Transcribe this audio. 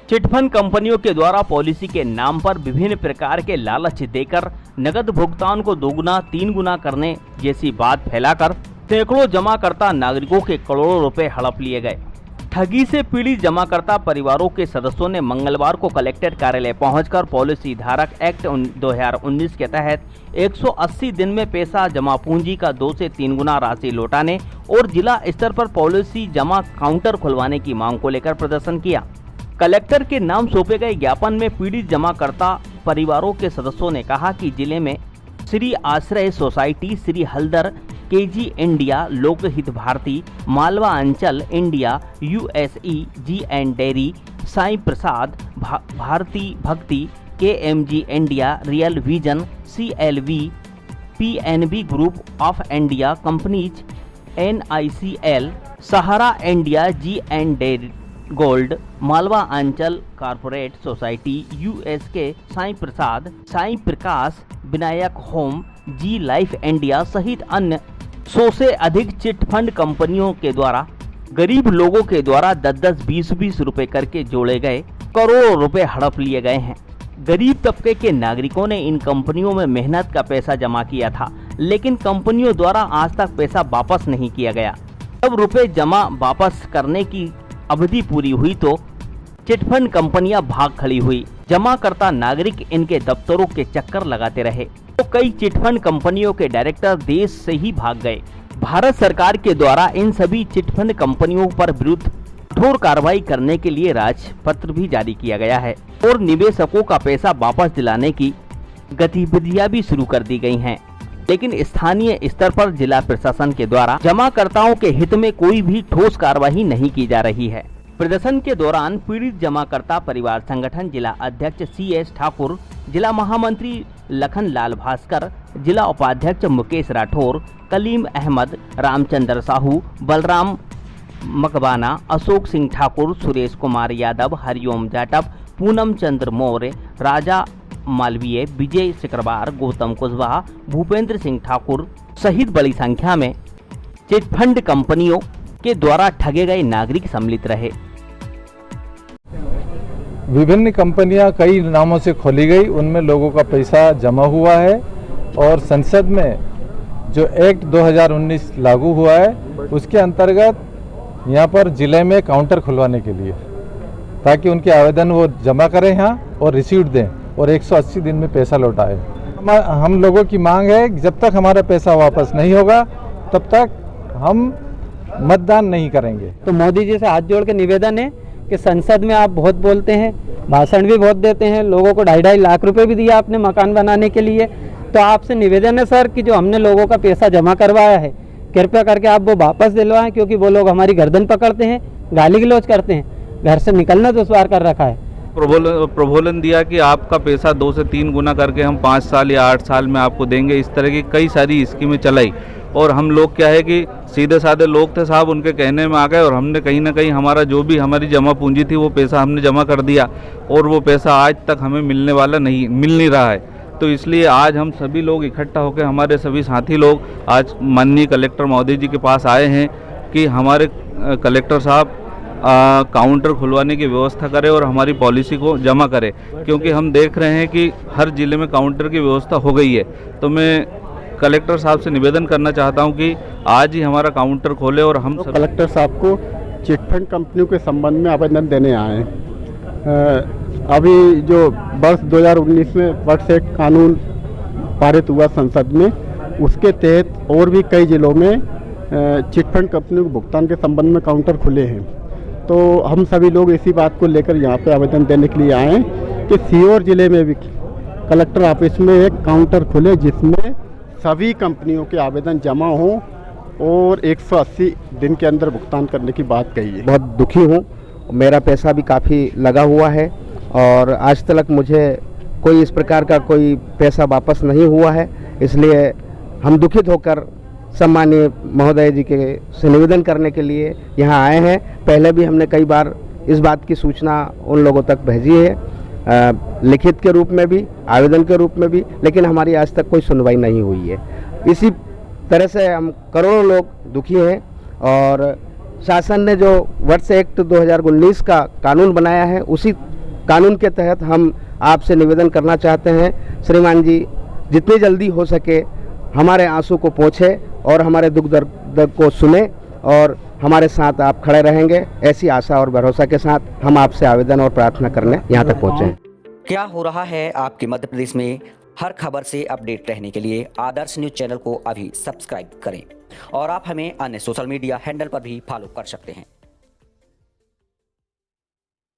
Chit fund कंपनियों के द्वारा पॉलिसी के नाम पर विभिन्न प्रकार के लालच देकर नकद भुगतान को दोगुना तीन गुना करने जैसी बात फैलाकर सैकड़ों जमाकर्ता नागरिकों के करोड़ों रुपए हड़प लिए गए। ठगी से पीड़ित जमाकर्ता परिवारों के सदस्यों ने मंगलवार को कलेक्टर कार्यालय पहुंचकर पॉलिसी धारक एक्ट 2019 के तहत 180 दिन में पैसा जमा पूंजी का 2 से 3 गुना राशि लौटाने और जिला स्तर पर पॉलिसी जमा काउंटर खुलवाने की मांग को लेकर प्रदर्शन किया। कलेक्टर के नाम सौंपे गए ज्ञापन में पीड़ित जमाकर्ता परिवारों के सदस्यों ने कहा कि जिले में Shri Ashray society, Shri Haldar, KG India, Lokhit Bharti, Malwa Anchal India, USE, G and dairy, Sai Prasad, Bharti Bhakti, KMG India, real vision, CLV, PNB group of India companies, NICL, Sahara India, G and dairy gold, Malwa Anchal corporate society, USK, Sai Prasad, Sai Prakash, Vinayak home, G life India सहित अन्य 100 से अधिक chit fund कंपनियों के द्वारा गरीब लोगों के द्वारा 10-10, 20-20 रुपए करके जोड़े गए करोड़ों रुपए हड़प लिए गए हैं। गरीब तबके के नागरिकों ने इन कंपनियों में मेहनत का पैसा जमा किया था, लेकिन कंपनियों द्वारा आज तक पैसा वापस नहीं किया गया। जब रुपए जमा वापस करने की अवधि पूरी हुई तो चिटफंड कंपनियां भाग खड़ी हुई। जमाकर्ता नागरिक इनके दफ्तरों के चक्कर लगाते रहे तो कई चिटफंड कंपनियों के डायरेक्टर देश से ही भाग गए। भारत सरकार के द्वारा इन सभी चिटफंड कंपनियों पर विरुद्ध कठोर कार्रवाई करने के लिए राजपत्र भी जारी किया गया है और निवेशकों का पैसा वापस दिलाने की गतिविधियां भी शुरू कर दी गई हैं। लेकिन स्थानीय स्तर पर जिला प्रशासन के द्वारा जमाकर्ताओं के हित में कोई भी ठोस कार्रवाई नहीं की जा रही है। प्रदर्शन के दौरान पीड़ित जमाकर्ता परिवार संगठन जिला अध्यक्ष CS ठाकुर, जिला महामंत्री लखन लाल भास्कर, जिला उपाध्यक्ष मुकेश राठौर, कलीम अहमद, रामचंद्र साहू, बलराम मकबाना, अशोक सिंह ठाकुर, सुरेश कुमार यादव, हरिओम जाटव, पूनम चंद्र मौर्य, राजा मालवीय, विजय सिकरवार, गौतम कुशवाहा, भूपेंद्र सिंह ठाकुर सहित बड़ी संख्या में चिटफंड कंपनियों के द्वारा ठगे गए नागरिक सम्मिलित रहे। विभिन्न कंपनियां कई नामों से खोली गई, उनमें लोगों का पैसा जमा हुआ है और संसद में जो एक्ट 2019 लागू हुआ है उसके अंतर्गत यहाँ पर जिले में काउंटर खुलवाने के लिए, ताकि उनके आवेदन वो जमा करें यहाँ और रिसीव्ड दें और 180 दिन में पैसा लौटाए। हम लोगों की मांग है कि जब तक हमारा पैसा वापस नहीं होगा तब तक हम मतदान नहीं करेंगे। तो मोदी जी से हाथ जोड़ के निवेदन है कि संसद में आप बहुत बोलते हैं, भाषण भी बहुत देते हैं, लोगों को 2.5 लाख रुपए भी दिया आपने मकान बनाने के लिए। तो आपसे निवेदन है सर कि जो हमने लोगों का पैसा जमा करवाया है कृपया करके आप वो वापस दिलवाएं, क्योंकि वो लोग हमारी गर्दन पकड़ते हैं, गाली गलौज करते हैं, घर से निकलना दुश्वार कर रखा है। प्रबोधन दिया कि आपका पैसा 2 से 3 गुना करके हम 5 साल या 8 साल में आपको देंगे। इस तरह की कई सारी स्कीमें चलाई और हम लोग क्या है कि सीधे साधे लोग थे साहब, उनके कहने में आ गए और हमने कहीं ना कहीं हमारा जो भी हमारी जमा पूंजी थी वो पैसा हमने जमा कर दिया और वो पैसा आज तक हमें मिल नहीं रहा है। तो इसलिए आज हम सभी लोग इकट्ठा होकर, हमारे सभी साथी लोग आज माननीय कलेक्टर महोदय जी के पास आए हैं कि हमारे कलेक्टर साहब काउंटर खुलवाने की व्यवस्था करें और हमारी पॉलिसी को जमा करें, क्योंकि हम देख रहे हैं कि हर जिले में काउंटर की व्यवस्था हो गई है। तो मैं कलेक्टर साहब से निवेदन करना चाहता हूं कि आज ही हमारा काउंटर खोले और हम कलेक्टर साहब को चिटफंड कंपनियों के संबंध में आवेदन देने आए हैं। अभी जो वर्ष 2019 में वर्ष एक कानून पारित हुआ संसद में, उसके तहत और भी कई जिलों में चिटफंड कंपनियों को भुगतान के संबंध में काउंटर खुले हैं। तो हम सभी लोग इसी बात को लेकर यहाँ पे आवेदन देने के लिए आए हैं कि सीहोर जिले में भी कलेक्टर ऑफिस में एक काउंटर खुले जिसमें सभी कंपनियों के आवेदन जमा हों और 180 दिन के अंदर भुगतान करने की बात कही है। बहुत दुखी हूँ, मेरा पैसा भी काफ़ी लगा हुआ है और आज तक मुझे कोई इस प्रकार का कोई पैसा वापस नहीं हुआ है। इसलिए हम दुखित होकर सम्मानीय महोदय जी के से निवेदन करने के लिए यहाँ आए हैं। पहले भी हमने कई बार इस बात की सूचना उन लोगों तक भेजी है, लिखित के रूप में भी, आवेदन के रूप में भी, लेकिन हमारी आज तक कोई सुनवाई नहीं हुई है। इसी तरह से हम करोड़ों लोग दुखी हैं और शासन ने जो वर्ष एक्ट 2019 का कानून बनाया है उसी कानून के तहत हम आपसे निवेदन करना चाहते हैं, श्रीमान जी जितनी जल्दी हो सके हमारे आंसू को पोंछे और हमारे दुख दर्द को सुने और हमारे साथ आप खड़े रहेंगे, ऐसी आशा और भरोसा के साथ हम आपसे आवेदन और प्रार्थना करने यहाँ तक पहुँचे। क्या हो रहा है आपके मध्य प्रदेश में, हर खबर से अपडेट रहने के लिए आदर्श न्यूज चैनल को अभी सब्सक्राइब करें और आप हमें अन्य सोशल मीडिया हैंडल पर भी फॉलो कर सकते हैं।